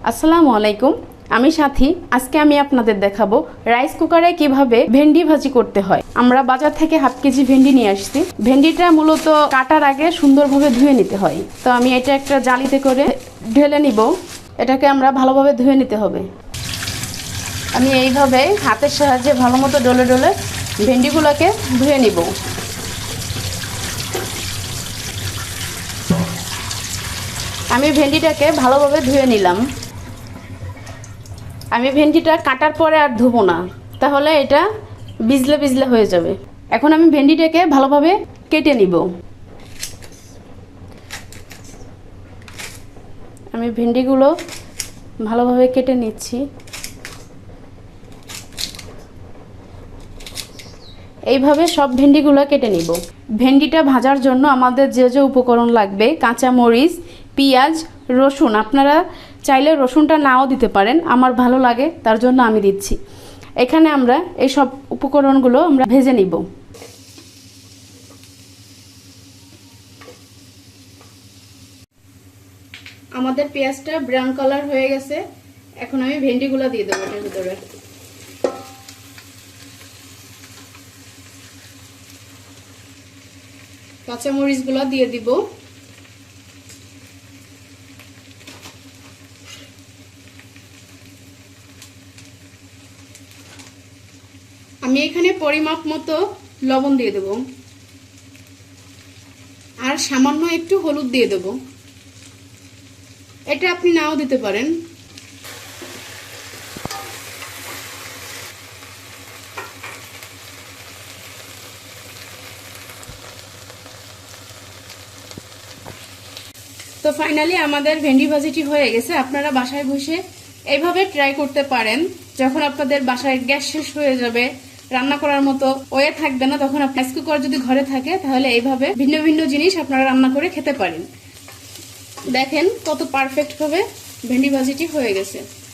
আসসালামু আলাইকুম, আমি সাথী। আজকে আমি আপনাদের দেখাবো রাইস কুকারে কিভাবে ভেন্ডি ভাজি করতে হয়। আমরা বাজার থেকে হাফ কেজি ভেন্ডি নিয়ে আসছি। ভেন্ডিটা মূলত কাটার আগে সুন্দরভাবে ধুয়ে নিতে হয়। তো আমি এটা একটা জালিতে করে ঢেলে নিব। এটাকে আমরা ভালোভাবে ধুয়ে নিতে হবে। আমি এইভাবে হাতের সাহায্যে ভালো মতো ডলে ডলে ভেন্ডিগুলোকে ধুয়ে নিব। আমি ভেন্ডিটাকে ভালোভাবে ধুয়ে নিলাম। আমি ভেন্ডিটা কাটার পরে আর ধুবো না, তাহলে এটা ভিজলে ভিজলে হয়ে যাবে। এখন আমি ভেন্ডিটাকে ভালোভাবে কেটে নিব। আমি ভেন্ডিগুলো ভালোভাবে কেটে নিচ্ছি। এইভাবে সব ভেন্ডিগুলো কেটে নিব। ভেন্ডিটা ভাজার জন্য আমাদের যে যে উপকরণ লাগবে, কাঁচা মরিচ, পেঁয়াজ, রসুন। আপনারা চাইলে রসুনটা নাও দিতে পারেন, আমার ভালো লাগে তার জন্য আমি দিচ্ছি। এখানে আমরা এই সব উপকরণগুলো আমরা ভেজে নিব। আমাদের পেঁয়াজটা ব্রাউন কালার হয়ে গেছে। এখন আমি ভেন্ডিগুলো দিয়ে দেবো এটার ভিতরে। কাঁচা মরিচগুলো দিয়ে দিব। আমি এখানে পরিমাপ মতো লবণ দিয়ে দেব আর সামান্য একটু হলুদ দিয়ে দেব। এটা আপনি নাও দিতে পারেন। তো ফাইনালি আমাদের ভেন্ডি ভাজিটি হয়ে গেছে। আপনারা বাসায় বসে এইভাবে ট্রাই করতে পারেন। যখন আপনাদের বাসায় গ্যাস শেষ হয়ে যাবে, রান্না করার মতো ওয়ে থাকবে না, তখন আপনার রাইস কুকার যদি ঘরে থাকে তাহলে এইভাবে ভিন্ন ভিন্ন জিনিস আপনারা রান্না করে খেতে পারেন। দেখেন কত পারফেক্ট ভাবে ভেন্ডি ভাজিটি হয়ে গেছে।